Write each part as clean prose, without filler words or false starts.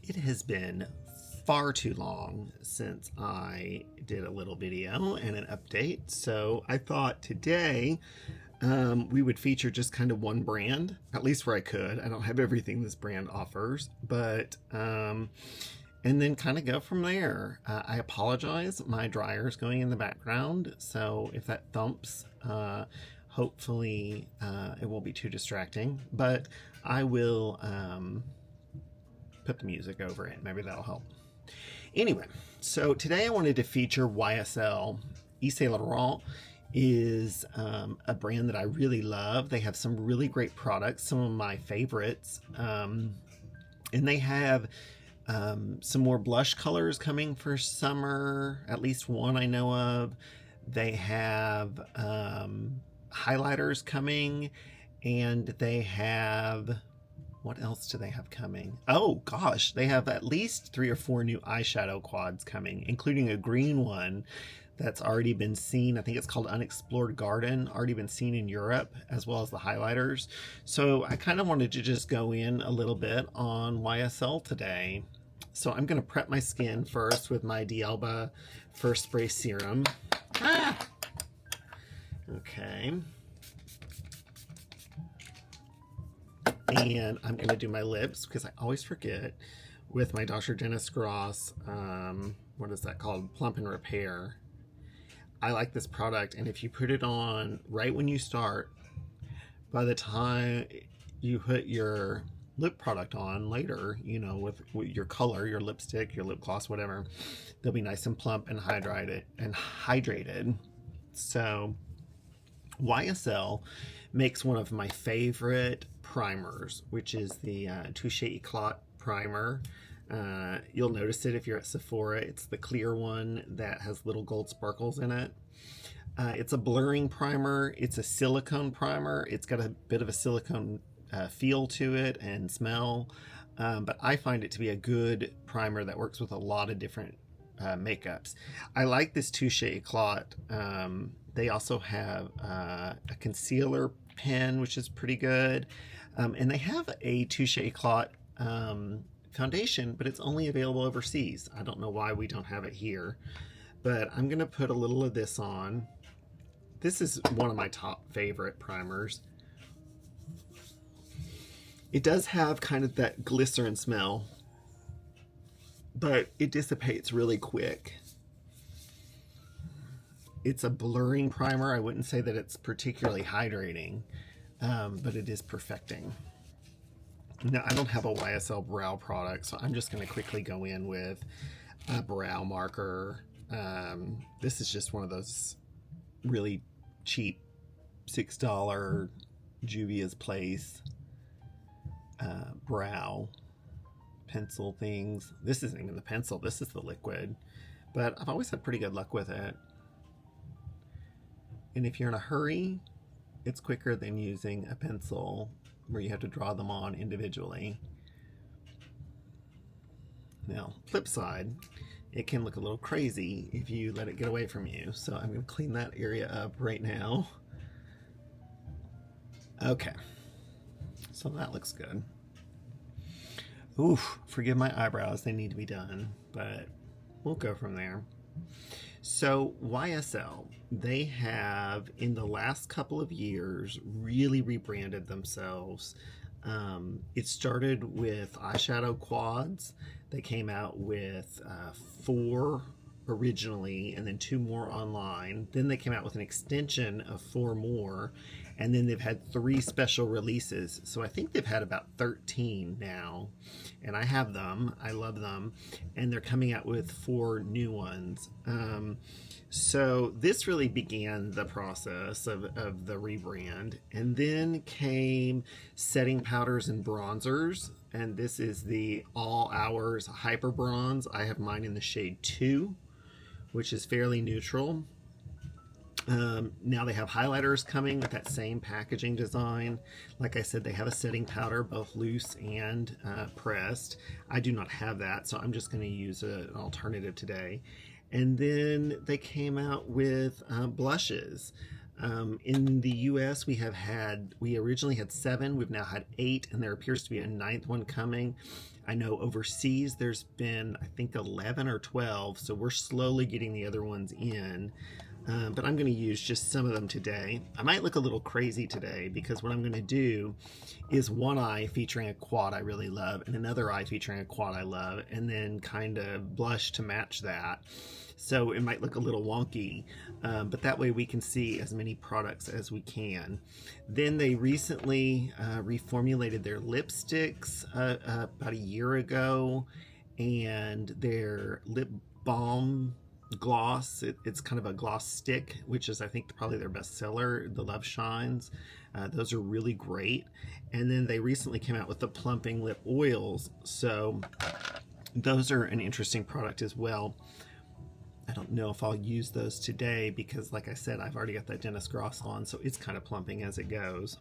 It has been far too long since I did a little video and an update, so I thought today we would feature just kind of one brand, at least where I could. I don't have everything this brand offers, but and then kind of go from there. I apologize, my dryer is going in the background, so if that thumps, hopefully it won't be too distracting, but I will put the music over it. Maybe that'll help. Anyway, so today I wanted to feature YSL. Yves Saint Laurent is a brand that I really love. They have some really great products, some of my favorites. And they have some more blush colors coming for summer, at least one I know of. They have highlighters coming, and they have... what else do they have coming? Oh gosh, they have at least 3 or 4 new eyeshadow quads coming, including a green one that's already been seen. I think it's called Unexplored Garden, already been seen in Europe, as well as the highlighters. So I kind of wanted to just go in a little bit on YSL today. So I'm going to prep my skin first with my D'Alba First Spray Serum. Okay. And I'm going to do my lips, because I always forget, with my Dr. Dennis Gross, what is that called? Plump and Repair. I like this product, and if you put it on right when you start, by the time you put your lip product on later, you know, with your color, your lipstick, your lip gloss, whatever, they'll be nice and plump and hydrated. So YSL makes one of my favorite primers, which is the Touche Eclat primer. You'll notice it if you're at Sephora. It's the clear one that has little gold sparkles in it. It's a blurring primer. It's a silicone primer. It's got a bit of a silicone feel to it and smell, but I find it to be a good primer that works with a lot of different makeups. I like this Touche Eclat. They also have a concealer pen, which is pretty good. And they have a Touche Eclat foundation, but it's only available overseas. I don't know why we don't have it here, but I'm going to put a little of this on. This is one of my top favorite primers. It does have kind of that glycerin smell, but it dissipates really quick. It's a blurring primer. I wouldn't say that it's particularly hydrating, but it is perfecting. Now, I don't have a YSL brow product, so I'm just going to quickly go in with a brow marker. This is just one of those really cheap $6 Juvia's Place brow pencil things. This isn't even the pencil, this is the liquid, but I've always had pretty good luck with it. And if you're in a hurry, it's quicker than using a pencil where you have to draw them on individually. Now, flip side, it can look a little crazy if you let it get away from you. So I'm going to clean that area up right now. Okay, so that looks good. Oof, forgive my eyebrows, they need to be done, but we'll go from there. So YSL, they have in the last couple of years really rebranded themselves. It started with eyeshadow quads. They came out with 4 originally, and then 2 more online. Then they came out with an extension of 4 more, and then they've had 3 special releases. So I think they've had about 13 now, and I have them. I love them, and they're coming out with 4 new ones. So this really began the process of the rebrand, and then came setting powders and bronzers, and this is the All Hours Hyper Bronze. I have mine in the shade 2, which is fairly neutral. Now they have highlighters coming with that same packaging design. Like I said, they have a setting powder, both loose and pressed. I do not have that, so I'm just going to use an alternative today. And then they came out with blushes. In the US, we originally had 7, we've now had 8, and there appears to be a 9th one coming. I know overseas there's been, I think, 11 or 12, so we're slowly getting the other ones in. But I'm going to use just some of them today. I might look a little crazy today because what I'm going to do is one eye featuring a quad I really love and another eye featuring a quad I love, and then kind of blush to match that. So it might look a little wonky, but that way we can see as many products as we can. Then they recently reformulated their lipsticks about a year ago, and their lip balm gloss, it's kind of a gloss stick, which is I think probably their best seller, the Love Shines. Those are really great. And then they recently came out with the plumping lip oils, so those are an interesting product as well. I don't know if I'll use those today because, like I said, I've already got that Dennis Gross on, so it's kind of plumping as it goes.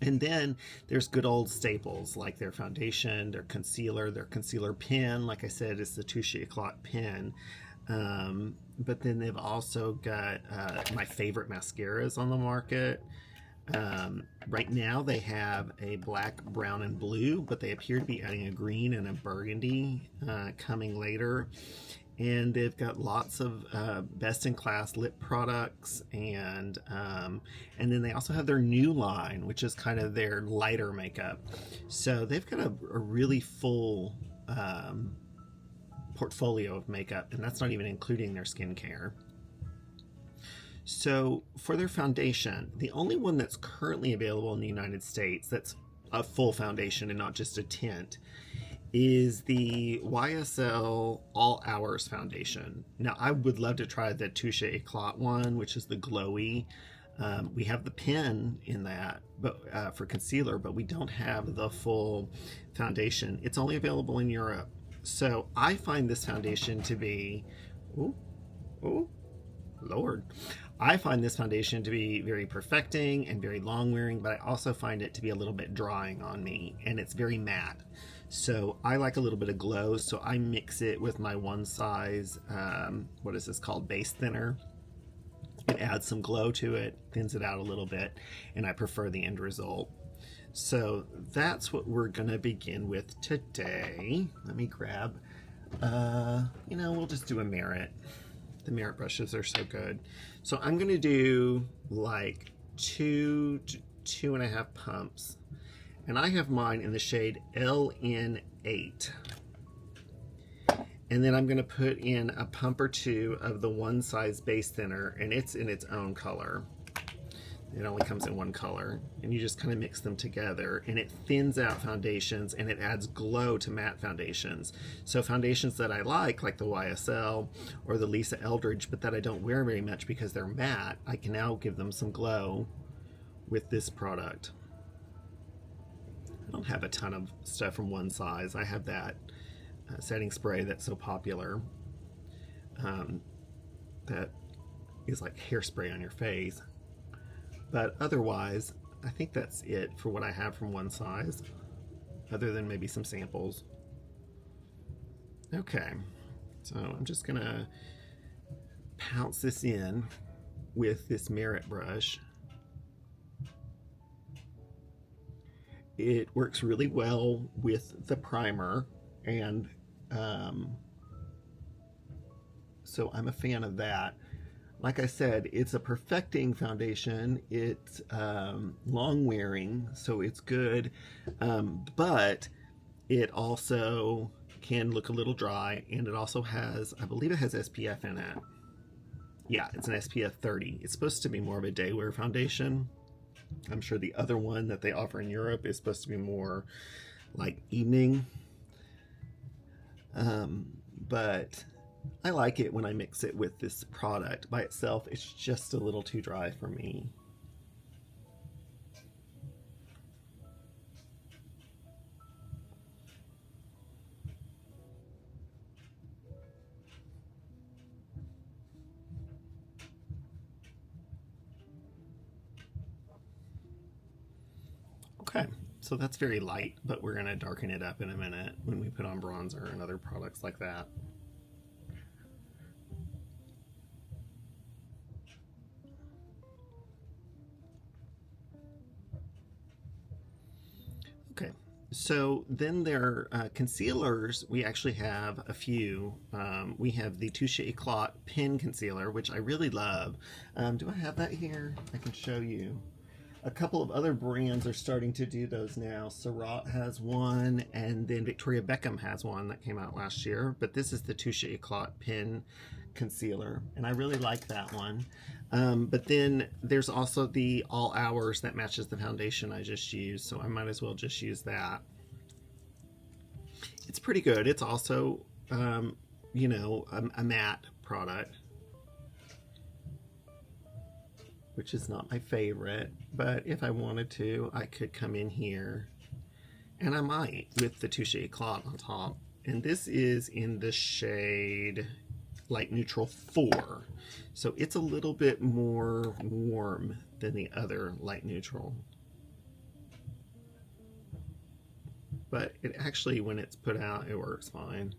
And then there's good old staples like their foundation, their concealer pen. Like I said, it's the Touche Eclat pen. But then they've also got my favorite mascaras on the market. Right now they have a black, brown, and blue, but they appear to be adding a green and a burgundy coming later. And they've got lots of best-in-class lip products, and then they also have their new line, which is kind of their lighter makeup. So they've got a really full portfolio of makeup, and that's not even including their skincare. So for their foundation, the only one that's currently available in the United States that's a full foundation and not just a tint is the YSL All Hours foundation. Now, I would love to try the Touche Eclat one, which is the glowy. We have the pen in that, but for concealer, but we don't have the full foundation. It's only available in Europe. So I find this foundation to be, oh, Lord. I find this foundation to be very perfecting and very long wearing, but I also find it to be a little bit drying on me, and it's very matte. So I like a little bit of glow, so I mix it with my one size, what is this called, base thinner. It adds some glow to it, thins it out a little bit, and I prefer the end result. So that's what we're gonna begin with today. Let me grab, we'll just do a Merit. The Merit brushes are so good. So I'm gonna do like 2 to 2.5 pumps. And I have mine in the shade LN8. And then I'm going to put in a pump or 2 of the one size base thinner, and it's in its own color. It only comes in one color. And you just kind of mix them together, and it thins out foundations and it adds glow to matte foundations. So foundations that I like the YSL or the Lisa Eldridge, but that I don't wear very much because they're matte, I can now give them some glow with this product. I don't have a ton of stuff from one size. I have that setting spray that's so popular that is like hairspray on your face. But otherwise, I think that's it for what I have from one size, other than maybe some samples. Okay, so I'm just gonna pounce this in with this Merit brush. It works really well with the primer, and so I'm a fan of that. Like I said, it's a perfecting foundation. It's long wearing, so it's good, but it also can look a little dry, and it also has, I believe it has SPF in it. Yeah, it's an SPF 30. It's supposed to be more of a day wear foundation. I'm sure the other one that they offer in Europe is supposed to be more like evening. But I like it when I mix it with this product. By itself, it's just a little too dry for me. Okay, so that's very light, but we're going to darken it up in a minute when we put on bronzer and other products like that. So then their concealers, we actually have a few. We have the Touche Eclat Pen Concealer, which I really love. Do I have that here? I can show you. A couple of other brands are starting to do those now. Surratt has one, and then Victoria Beckham has one that came out last year. But this is the Touche Eclat Pen Concealer, and I really like that one. But then there's also the All Hours that matches the foundation I just used, so I might as well just use that. It's pretty good. It's also, you know, a matte product, which is not my favorite, but if I wanted to, I could come in here, and I might, with the Touche Eclat on top. And this is in the shade Light Neutral 4, so it's a little bit more warm than the other Light Neutral. But it actually, when it's put out, it works fine.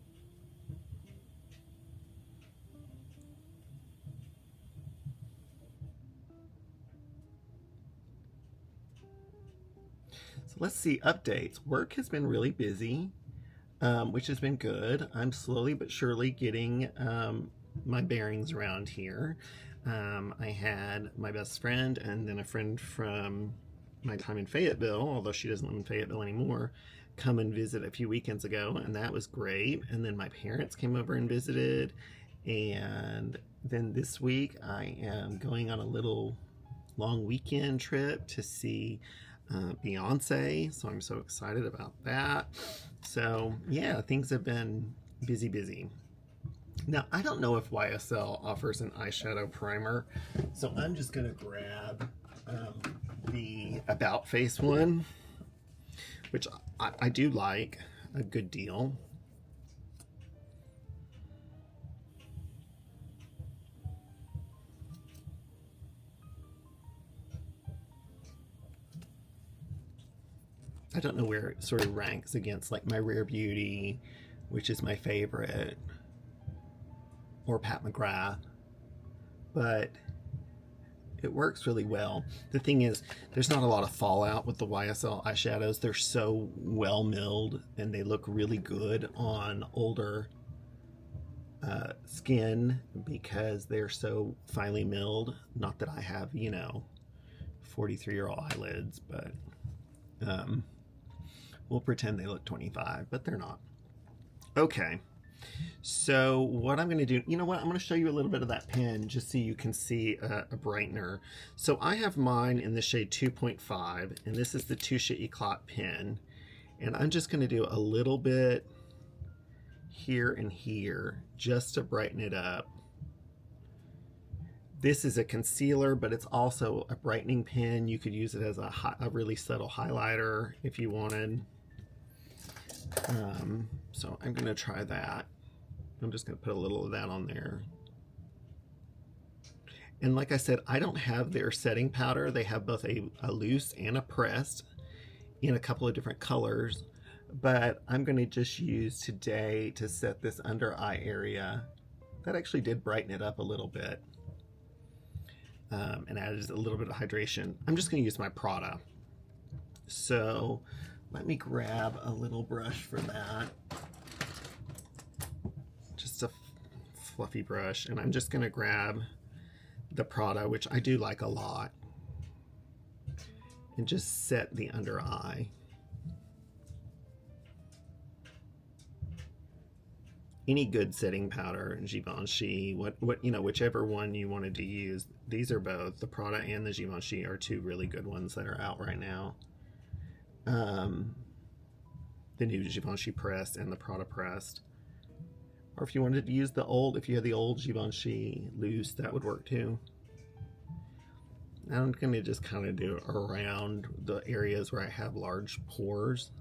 So let's see, updates. Work has been really busy, which has been good. I'm slowly but surely getting my bearings around here. I had my best friend and then a friend from my time in Fayetteville, although she doesn't live in Fayetteville anymore, come and visit a few weekends ago, and that was great. And then my parents came over and visited, and then this week I am going on a little long weekend trip to see Beyonce, so I'm so excited about that. So yeah, things have been busy. Now, I don't know if YSL offers an eyeshadow primer, so I'm just gonna grab the About Face one, which I do like a good deal. I don't know where it sort of ranks against like my Rare Beauty, which is my favorite, or Pat McGrath, but it works really well. The thing is, there's not a lot of fallout with the YSL eyeshadows. They're so well milled and they look really good on older skin because they're so finely milled. Not that I have, you know, 43-year-old eyelids, but we'll pretend they look 25, but they're not. Okay, so what I'm going to do, you know what, I'm going to show you a little bit of that pen just so you can see a brightener. So I have mine in the shade 2.5, and this is the Touche Eclat pen, and I'm just going to do a little bit here and here just to brighten it up. This is a concealer, but it's also a brightening pen. You could use it as a really subtle highlighter if you wanted. So I'm going to try that. I'm just going to put a little of that on there. And like I said, I don't have their setting powder. They have both a loose and a pressed in a couple of different colors. But I'm going to just use today to set this under eye area. That actually did brighten it up a little bit. And added a little bit of hydration. I'm just going to use my Prada. So let me grab a little brush for that. Just a fluffy brush. And I'm just going to grab the Prada, which I do like a lot, and just set the under eye. Any good setting powder, Givenchy, what you know, whichever one you wanted to use. These are both, the Prada and the Givenchy are two really good ones that are out right now. The new Givenchy pressed and the Prada pressed. Or if you wanted to use the old, if you had the old Givenchy loose, that would work too. I'm going to just kind of do around the areas where I have large pores.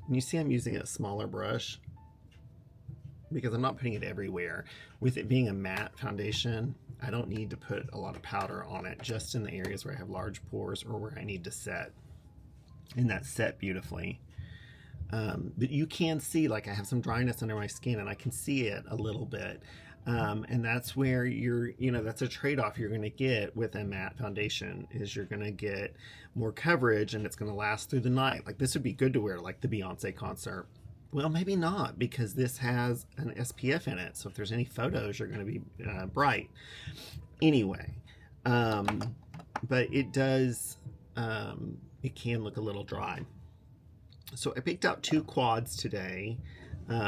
And you see I'm using a smaller brush because I'm not putting it everywhere. With it being a matte foundation, I don't need to put a lot of powder on it, just in the areas where I have large pores or where I need to set. And that's set beautifully. But you can see, like, I have some dryness under my skin and I can see it a little bit. And that's where that's a trade-off you're going to get with a matte foundation, is you're going to get more coverage and it's going to last through the night. Like, this would be good to wear like the Beyonce concert. Well, maybe not, because this has an SPF in it. So if there's any photos, you're going to be bright. Anyway, but it does, it can look a little dry. So I picked out 2 quads today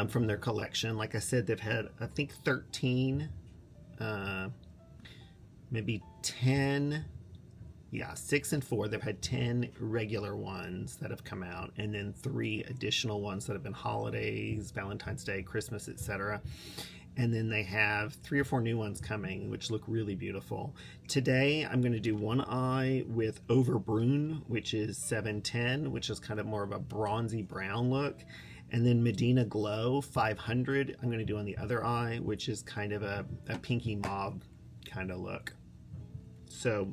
from their collection. Like I said, they've had, I think, 13, maybe 10. Yeah, 6 and 4. They've had 10 regular ones that have come out, and then 3 additional ones that have been holidays, Valentine's Day, Christmas, etc. And then they have 3 or 4 new ones coming, which look really beautiful. Today, I'm going to do one eye with Overbrune, which is 710, which is kind of more of a bronzy brown look. And then Medina Glow 500, I'm going to do on the other eye, which is kind of a pinky mauve kind of look. So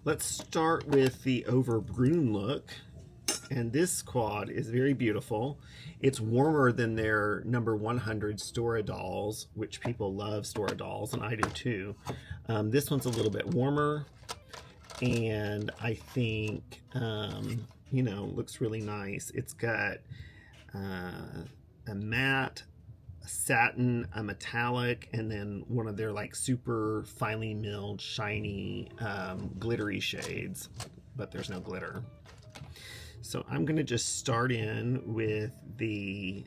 let's start with the Overbrune look. And this quad is very beautiful. It's warmer than their number 100 Stora dolls, which people love Stora dolls, and I do too. This one's a little bit warmer, and I think, looks really nice. It's got a matte, a satin, a metallic, and then one of their like super finely milled, shiny, glittery shades, but there's no glitter. So I'm going to just start in with the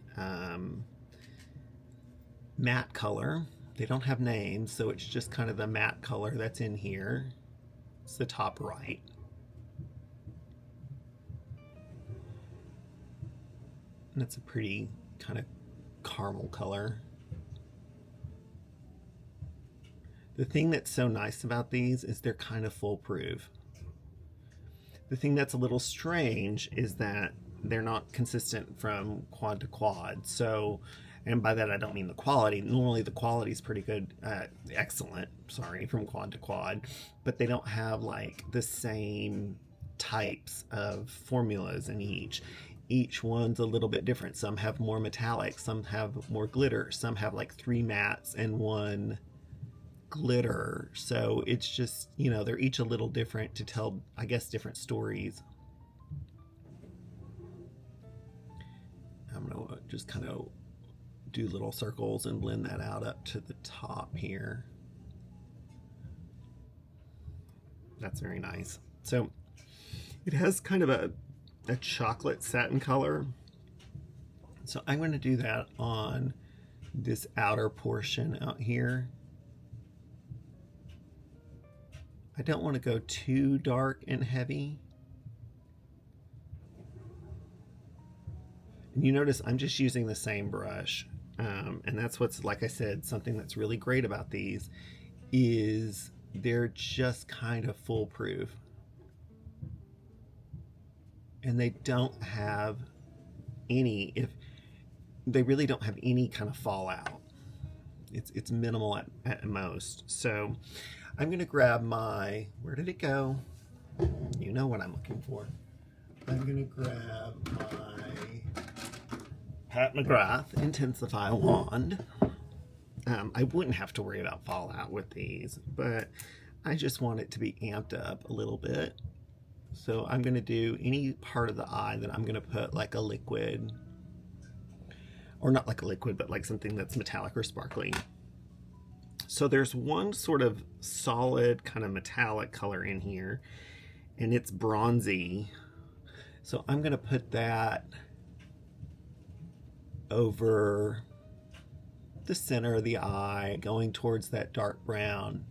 matte color. They don't have names, so it's just kind of the matte color that's in here. It's the top right. And it's a pretty kind of caramel color. The thing that's so nice about these is they're kind of foolproof. The thing that's a little strange is that they're not consistent from quad to quad. So, and by that I don't mean the quality. Normally the quality is pretty good, excellent, sorry, from quad to quad. But they don't have like the same types of formulas in each. Each one's a little bit different. Some have more metallic, some have more glitter, some have like 3 mattes and 1 glitter. So it's just, they're each a little different to tell, I guess, different stories. I'm gonna just kind of do little circles and blend that out up to the top here. That's very nice. So it has kind of a chocolate satin color. So I'm going to do that on this outer portion out here. I don't want to go too dark and heavy. And you notice I'm just using the same brush. And that's what's, like I said, something that's really great about these is they're just kind of foolproof. And they don't have any, they really don't have any kind of fallout. It's minimal at most. So I'm going to grab my, where did it go? You know what I'm looking for. I'm going to grab my Pat McGrath Intensify wand. I wouldn't have to worry about fallout with these, but I just want it to be amped up a little bit. So I'm going to do any part of the eye that I'm going to put like a liquid, or not like a liquid, but like something that's metallic or sparkly. So there's one sort of solid kind of metallic color in here, and it's bronzy. So I'm going to put that over the center of the eye, going towards that dark brown.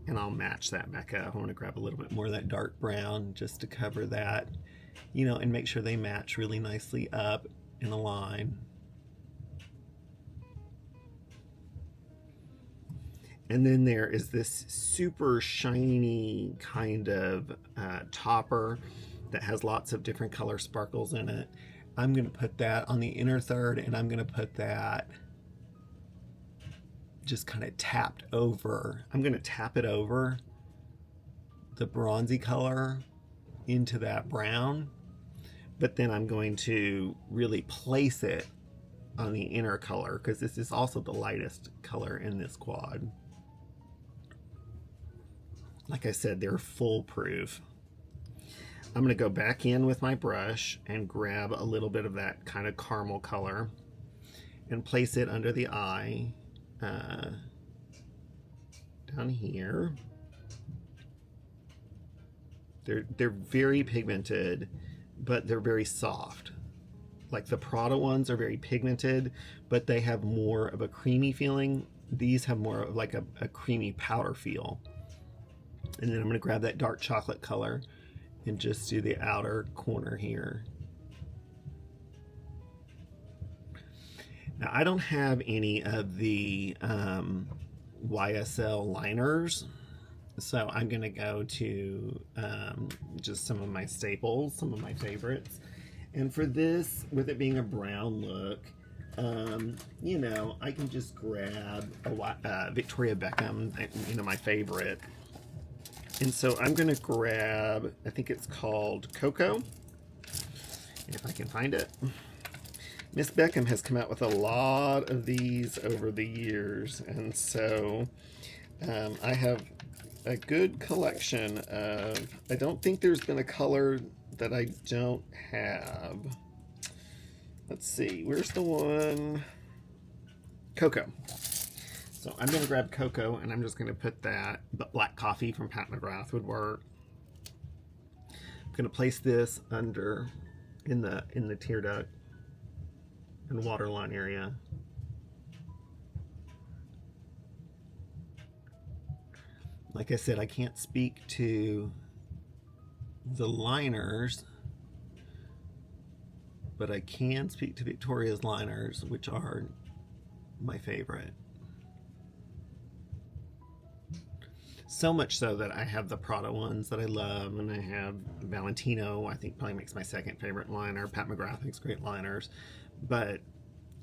And I'll match that back up. I want to grab a little bit more of that dark brown just to cover that, and make sure they match really nicely up in a line. And then there is this super shiny kind of topper that has lots of different color sparkles in it. I'm going to put that on the inner third, and I'm going to put that just kind of tapped over. I'm going to tap it over the bronzy color into that brown, but then I'm going to really place it on the inner color, because this is also the lightest color in this quad. Like I said, they're foolproof. I'm going to go back in with my brush and grab a little bit of that kind of caramel color and place it under the eye, down here. They're very pigmented, but they're very soft. Like the Prada ones are very pigmented, but they have more of a creamy feeling. These have more of like a creamy powder feel. And then I'm going to grab that dark chocolate color and just do the outer corner here. Now I don't have any of the YSL liners, so I'm going to go to just some of my staples, some of my favorites. And for this, with it being a brown look, you know, I can just grab a Victoria Beckham, you know, my favorite. And so I'm going to grab, I think it's called Cocoa, if I can find it. Miss Beckham has come out with a lot of these over the years, and so I have a good collection of, I don't think there's been a color that I don't have. Let's see, where's the one? Cocoa. So I'm going to grab Cocoa, and I'm just going to put that, but Black Coffee from Pat McGrath would work. I'm going to place this under, in the tear duct and waterline area. Like I said, I can't speak to the liners, but I can speak to Victoria's liners, which are my favorite. So much so that I have the Prada ones that I love, and I have Valentino, I think probably makes my second favorite liner. Pat McGrath makes great liners, but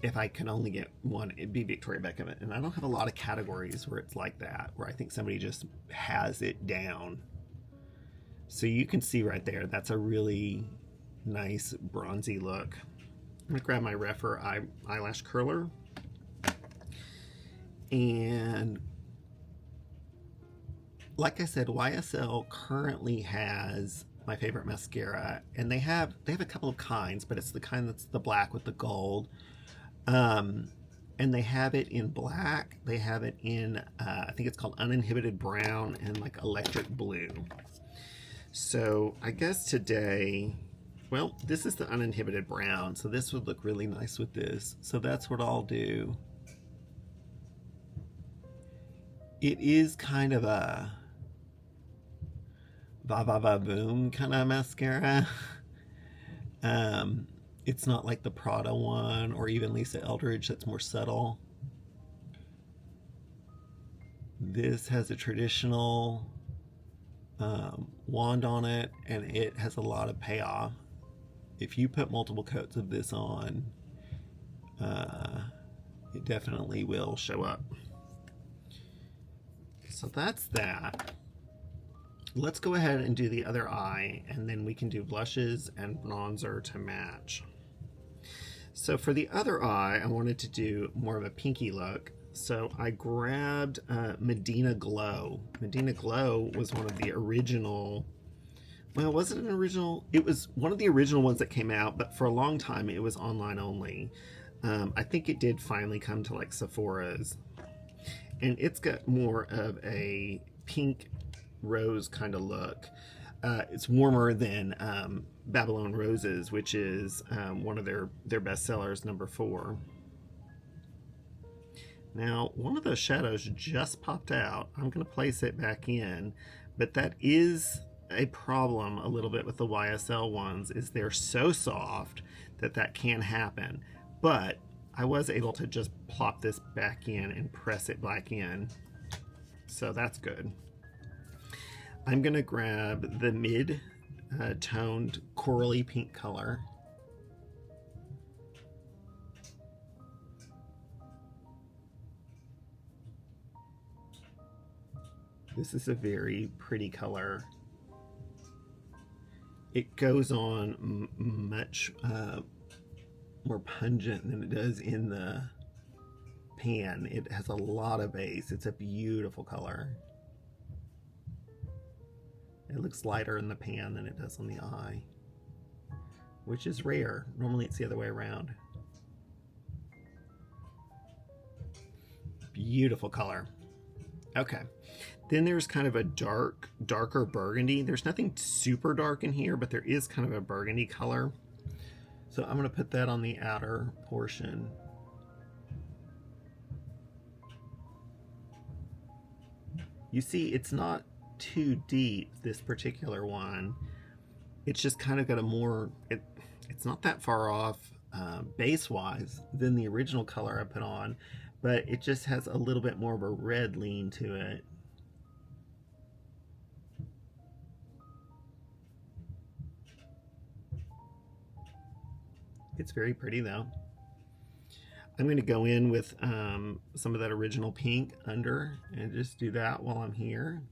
if I can only get one, it'd be Victoria Beckham. And I don't have a lot of categories where it's like that, where I think somebody just has it down. So you can see right there, that's a really nice bronzy look. I'm gonna grab my Refer eyelash curler, and like I said, YSL currently has my favorite mascara, and they have a couple of kinds, but it's the kind that's the black with the gold. And they have it in black. They have it in, I think it's called Uninhibited Brown and like Electric Blue. So I guess today, well, this is the Uninhibited Brown, so this would look really nice with this. So that's what I'll do. It is kind of a Boum-Boum kind of mascara. It's not like the Prada one or even Lisa Eldridge that's more subtle. This has a traditional wand on it, and it has a lot of payoff. If you put multiple coats of this on, it definitely will show up. So that's that. Let's go ahead and do the other eye, and then we can do blushes and bronzer to match. So for the other eye, I wanted to do more of a pinky look. So I grabbed Medina Glow. Medina Glow was one of the original, well, was it an original? It was one of the original ones that came out, but for a long time it was online only. I think it did finally come to like Sephora's. And it's got more of a pink rose kind of look. It's warmer than Babylon Roses, which is one of their best sellers, number 4. Now, one of those shadows just popped out. I'm going to place it back in, but that is a problem a little bit with the YSL ones, is they're so soft that can happen. But I was able to just plop this back in and press it back in, so that's good. I'm going to grab the mid-toned corally pink color. This is a very pretty color. It goes on much more pungent than it does in the pan. It has a lot of base. It's a beautiful color. It looks lighter in the pan than it does on the eye, which is rare. Normally it's the other way around. Beautiful color. Okay. Then there's kind of a darker burgundy. There's nothing super dark in here, but there is kind of a burgundy color. So I'm going to put that on the outer portion. You see, it's not too deep, this particular one. It's just kind of got a more, it's not that far off base-wise than the original color I put on, but it just has a little bit more of a red lean to it. It's very pretty though. I'm going to go in with some of that original pink under and just do that while I'm here.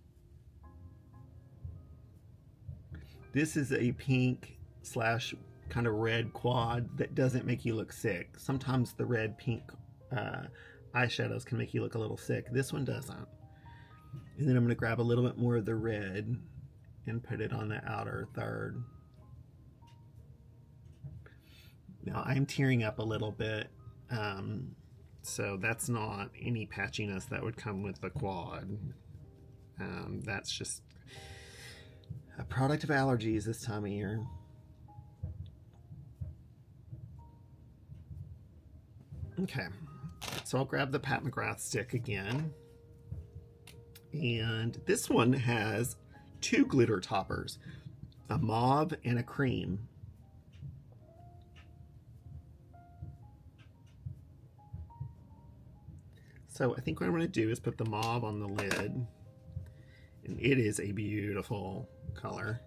This is a pink slash kind of red quad that doesn't make you look sick. Sometimes the red pink eyeshadows can make you look a little sick. This one doesn't. And then I'm going to grab a little bit more of the red and put it on the outer third. Now I'm tearing up a little bit, so that's not any patchiness that would come with the quad. That's just a product of allergies this time of year. Okay, so I'll grab the Pat McGrath stick again. And this one has two glitter toppers, a mauve and a cream. So I think what I'm going to do is put the mauve on the lid, and it is a beautiful color.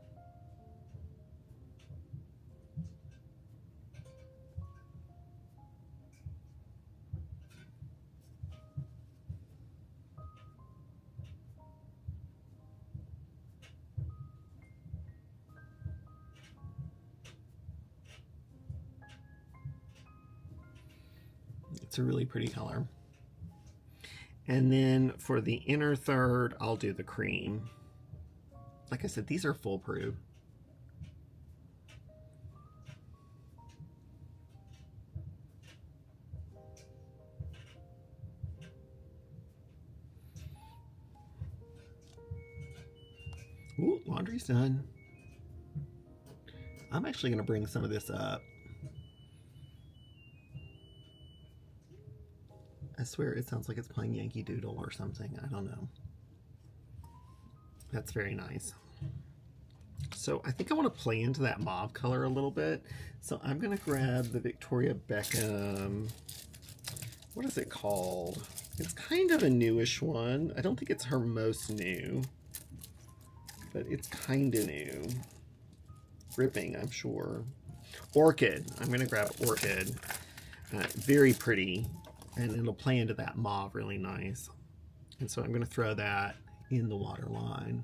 It's a really pretty color. And then for the inner third, I'll do the cream. Like I said, these are foolproof. Ooh, laundry's done. I'm actually going to bring some of this up. I swear it sounds like it's playing Yankee Doodle or something. I don't know. That's very nice. So I think I want to play into that mauve color a little bit. So I'm going to grab the Victoria Beckham. What is it called? It's kind of a newish one. I don't think it's her most new, but it's kind of new. Ripping, I'm sure. Orchid. I'm going to grab Orchid. Very pretty. And it'll play into that mauve really nice. And so I'm going to throw that in the waterline.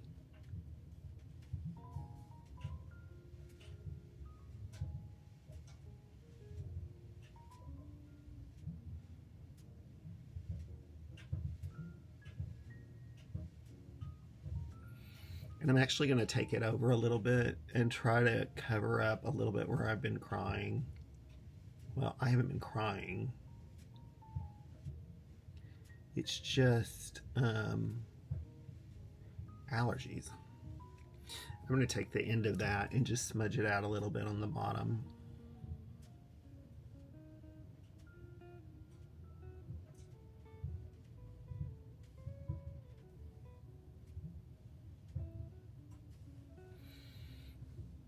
And I'm actually going to take it over a little bit and try to cover up a little bit where I've been crying. Well, I haven't been crying. It's just allergies. I'm going to take the end of that and just smudge it out a little bit on the bottom.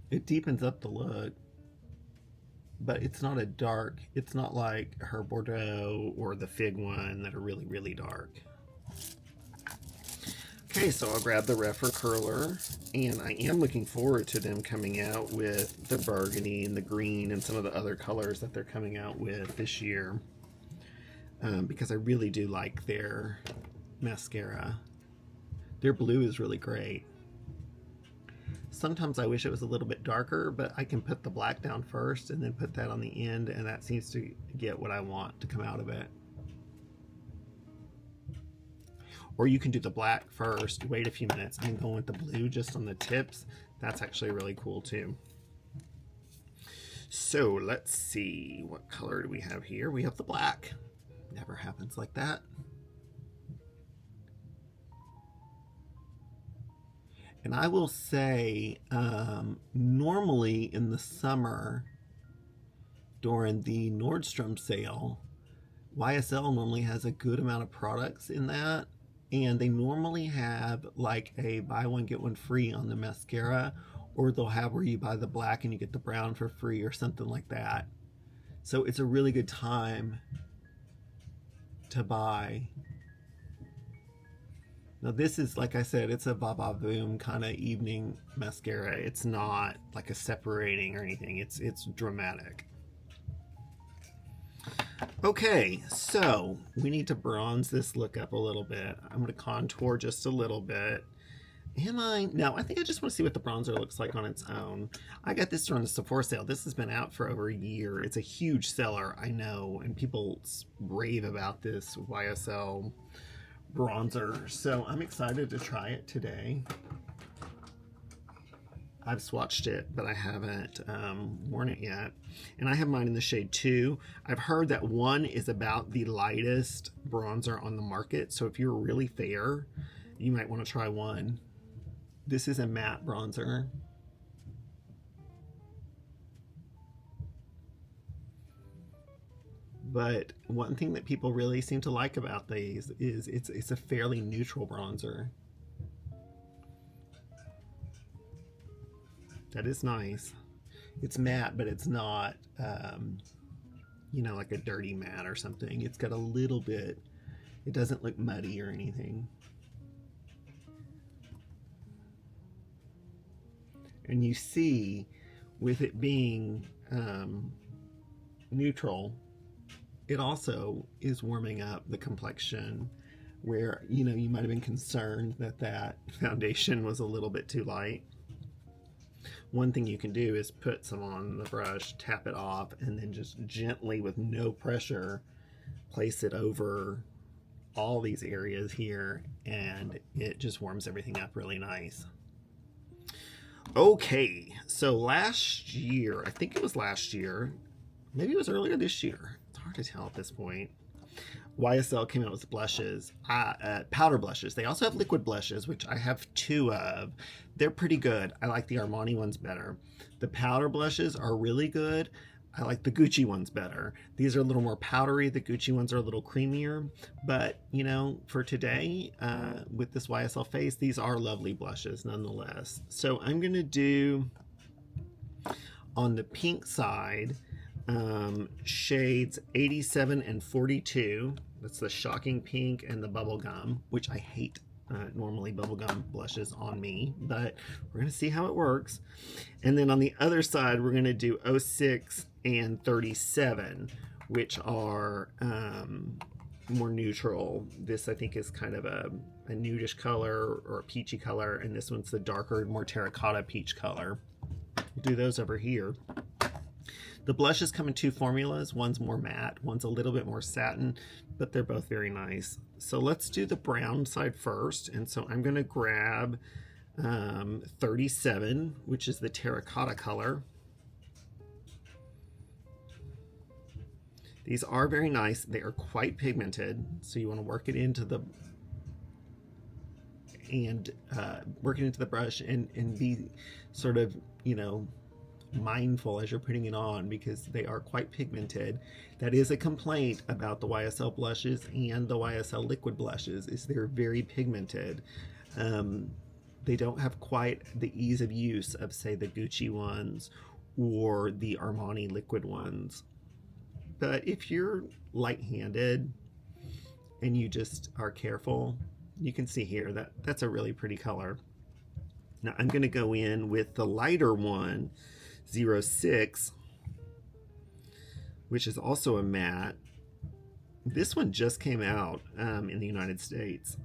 It deepens up the look, but it's not a dark, it's not like her Bordeaux or the Fig one that are really, really dark. Okay, so I'll grab the Rephr curler, and I am looking forward to them coming out with the burgundy and the green and some of the other colors that they're coming out with this year, because I really do like their mascara. Their blue is really great. Sometimes I wish it was a little bit darker, but I can put the black down first and then put that on the end, and that seems to get what I want to come out of it. Or you can do the black first, wait a few minutes, and go with the blue just on the tips. That's actually really cool too. So let's see, what color do we have here? We have the black. Never happens like that. And I will say, normally in the summer, during the Nordstrom sale, YSL normally has a good amount of products in that. And they normally have like a buy one get one free on the mascara, or they'll have where you buy the black and you get the brown for free or something like that. So it's a really good time to buy. Now this is, like I said, it's a Boum-Boum kind of evening mascara. It's not like a separating or anything. It's dramatic. Okay, so we need to bronze this look up a little bit. I'm going to contour just a little bit. No, I think I just want to see what the bronzer looks like on its own. I got this during the Sephora sale. This has been out for over a year. It's a huge seller, I know, and people rave about this YSL bronzer. So I'm excited to try it today. I've swatched it, but I haven't worn it yet. And I have mine in the shade 2. I've heard that 1 is about the lightest bronzer on the market. So if you're really fair, you might want to try 1. This is a matte bronzer. But one thing that people really seem to like about these is it's a fairly neutral bronzer. That is nice. It's matte, but it's not, you know, like a dirty matte or something. It's got a little bit, it doesn't look muddy or anything. And you see, with it being neutral, it also is warming up the complexion where, you know, you might have been concerned that that foundation was a little bit too light. One thing you can do is put some on the brush, tap it off, and then just gently, with no pressure, place it over all these areas here, and it just warms everything up really nice. Okay, so last year, I think it was last year, maybe it was earlier this year, it's hard to tell at this point, YSL came out with blushes, powder blushes. They also have liquid blushes, which I have 2 of. They're pretty good. I like the Armani ones better. The powder blushes are really good. I like the Gucci ones better. These are a little more powdery. The Gucci ones are a little creamier. But, you know, for today, with this YSL face, these are lovely blushes nonetheless. So I'm going to do, on the pink side, shades 87 and 42. That's the Shocking Pink and the Bubblegum, which I hate normally bubblegum blushes on me, but we're going to see how it works. And then on the other side, we're going to do 06 and 37, which are more neutral. This, I think, is kind of a nudish color or a peachy color, and this one's the darker, more terracotta peach color. We'll do those over here. The blushes come in 2 formulas. One's more matte, one's a little bit more satin, but they're both very nice. So let's do the brown side first. And so I'm going to grab 37, which is the terracotta color. These are very nice. They are quite pigmented, so you want to work it into the brush and be sort of, you know, mindful as you're putting it on, because they are quite pigmented. That is a complaint about the YSL blushes and the YSL liquid blushes, is they're very pigmented. They don't have quite the ease of use of, say, the Gucci ones or the Armani liquid ones. But if you're light-handed and you just are careful, you can see here that that's a really pretty color. Now I'm going to go in with the lighter one, 06, which is also a matte. This one just came out in the United States.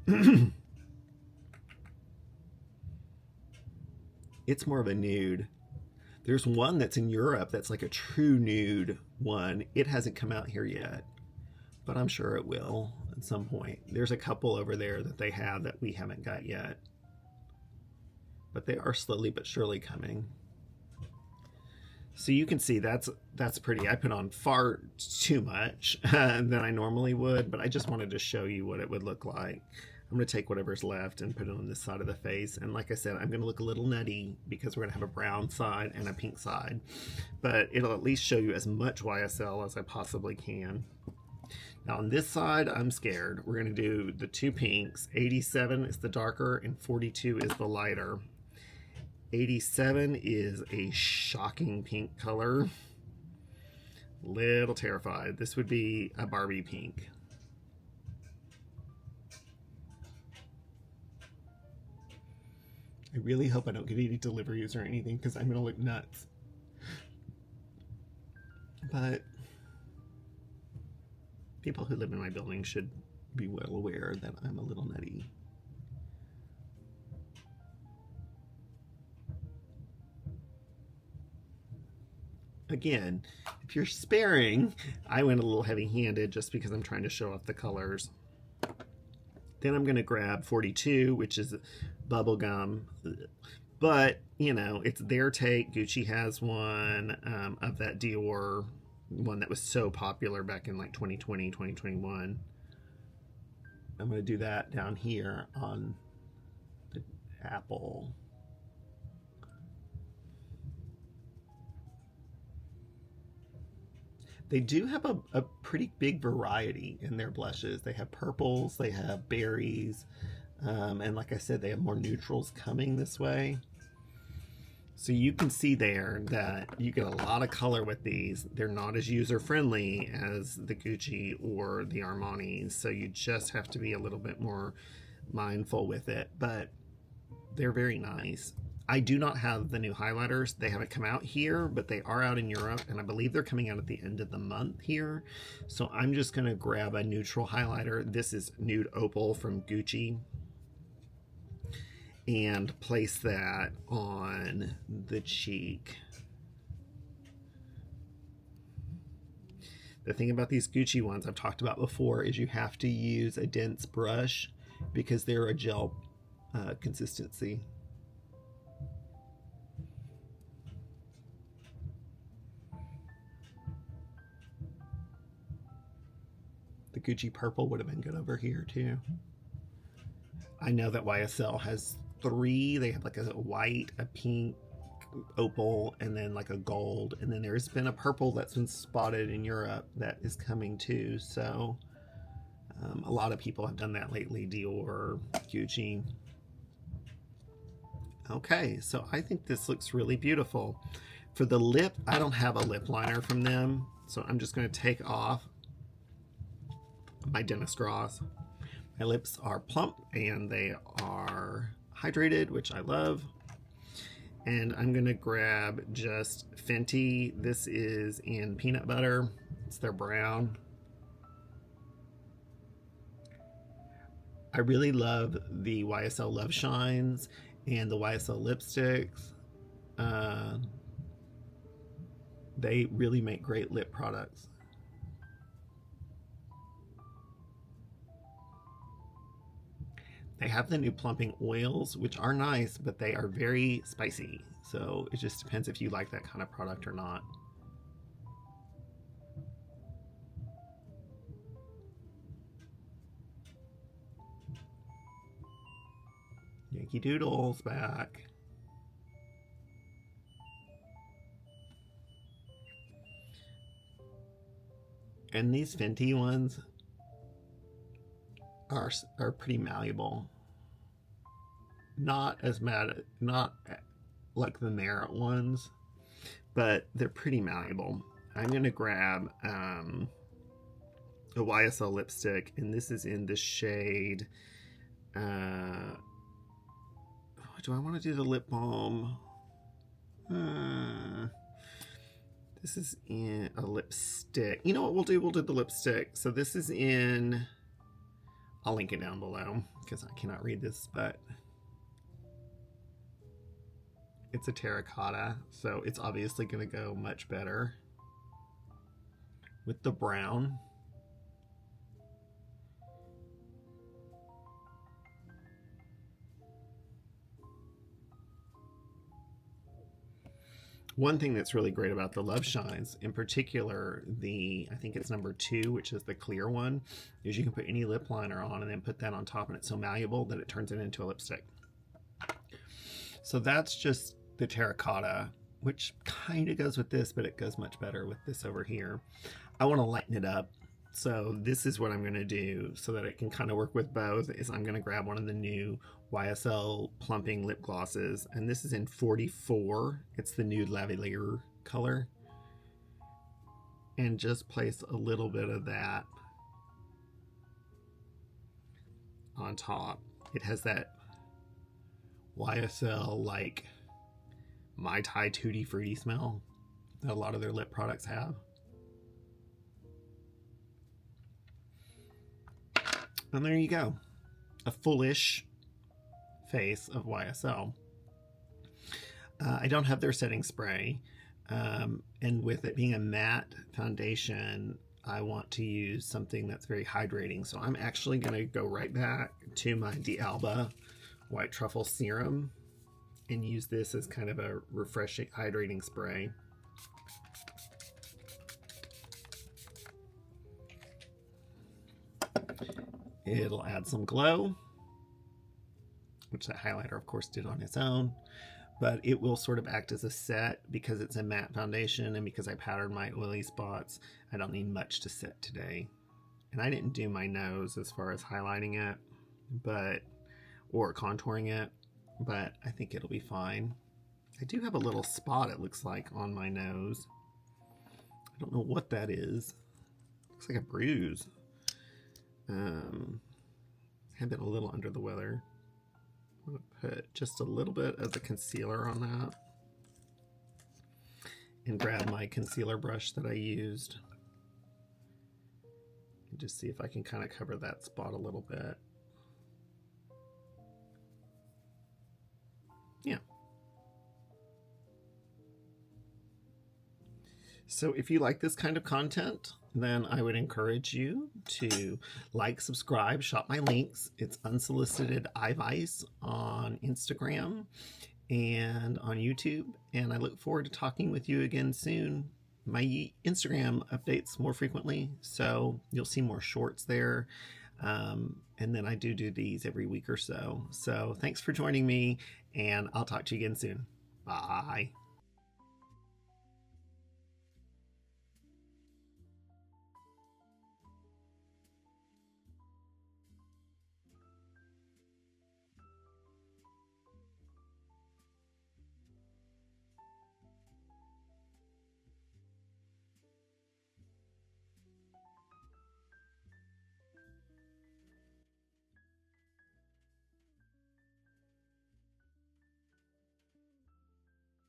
It's more of a nude. There's one that's in Europe that's like a true nude one. It hasn't come out here yet, but I'm sure it will at some point. There's a couple over there that they have that we haven't got yet, but they are slowly but surely coming. So you can see that's pretty. I put on far too much than I normally would, but I just wanted to show you what it would look like. I'm going to take whatever's left and put it on this side of the face. And like I said, I'm going to look a little nutty because we're going to have a brown side and a pink side. But it'll at least show you as much YSL as I possibly can. Now on this side, I'm scared. We're going to do the two pinks. 87 is the darker and 42 is the lighter. 87 is a shocking pink color. Little terrified. This would be a Barbie pink. I really hope I don't get any deliveries or anything because I'm going to look nuts. But people who live in my building should be well aware that I'm a little nutty. Again, if you're sparing, I went a little heavy-handed just because I'm trying to show off the colors. Then I'm going to grab 42, which is bubblegum. But, you know, it's their take. Gucci has one of that Dore one that was so popular back in like 2020, 2021. I'm going to do that down here on the apple. They do have a pretty big variety in their blushes. They have purples, they have berries, and like I said, they have more neutrals coming this way. So you can see there that you get a lot of color with these. They're not as user-friendly as the Gucci or the Armani, so you just have to be a little bit more mindful with it, but they're very nice. I do not have the new highlighters. They haven't come out here, but they are out in Europe, and I believe they're coming out at the end of the month here. So I'm just going to grab a neutral highlighter. This is Nude Opal from Gucci, and place that on the cheek. The thing about these Gucci ones I've talked about before is you have to use a dense brush because they're a gel consistency. The Gucci purple would have been good over here too. I know that YSL has 3. They have like a white, a pink, opal, and then like a gold. And then there's been a purple that's been spotted in Europe that is coming too. So a lot of people have done that lately. Dore, Gucci. Okay, so I think this looks really beautiful. For the lip, I don't have a lip liner from them. So I'm just going to take off my dentist gauze. My lips are plump and they are hydrated, which I love. And I'm gonna grab just Fenty. This is in peanut butter. It's their brown. I really love the YSL Love Shines and the YSL lipsticks. They really make great lip products. They have the new plumping oils, which are nice, but they are very spicy. So it just depends if you like that kind of product or not. Yankee Doodle's back. And these Fenty ones are pretty malleable. Not as mad, not like the Merit ones, but they're pretty malleable. I'm gonna grab a YSL lipstick, and this is in the shade. Do I want to do the lip balm? This is in a lipstick. You know what we'll do? We'll do the lipstick. So this is in. I'll link it down below because I cannot read this, but It's a terracotta, so it's obviously going to go much better with the brown. One thing that's really great about the Love Shines, in particular, I think it's number 2, which is the clear one, is you can put any lip liner on and then put that on top, and it's so malleable that it turns it into a lipstick. So that's just the terracotta, which kind of goes with this, but it goes much better with this over here. I want to lighten it up. So this is what I'm going to do so that it can kind of work with both, is I'm going to grab one of the new YSL plumping lip glosses, and this is in 44. It's the Nude Lavalier color, and just place a little bit of that on top. It has that YSL like Mai Tai Tutti Fruity smell that a lot of their lip products have. And there you go, a fullish face of YSL. I don't have their setting spray, and with it being a matte foundation, I want to use something that's very hydrating. So I'm actually going to go right back to my D'Alba White Truffle Serum and use this as kind of a refreshing, hydrating spray. It'll add some glow, which that highlighter of course did on its own, but it will sort of act as a set because it's a matte foundation, and because I powdered my oily spots, I don't need much to set today. And I didn't do my nose as far as highlighting it, or contouring it, but I think it'll be fine. I do have a little spot, it looks like, on my nose. I don't know what that is. Looks like a bruise. I've been a little under the weather. I'm going to put just a little bit of the concealer on that and grab my concealer brush that I used and just see if I can kind of cover that spot a little bit. Yeah. So if you like this kind of content, then I would encourage you to like, subscribe, shop my links. It's Unsolicited Eyevice on Instagram and on YouTube. And I look forward to talking with you again soon. My Instagram updates more frequently, so you'll see more shorts there. And then I do these every week or so. So thanks for joining me, and I'll talk to you again soon. Bye.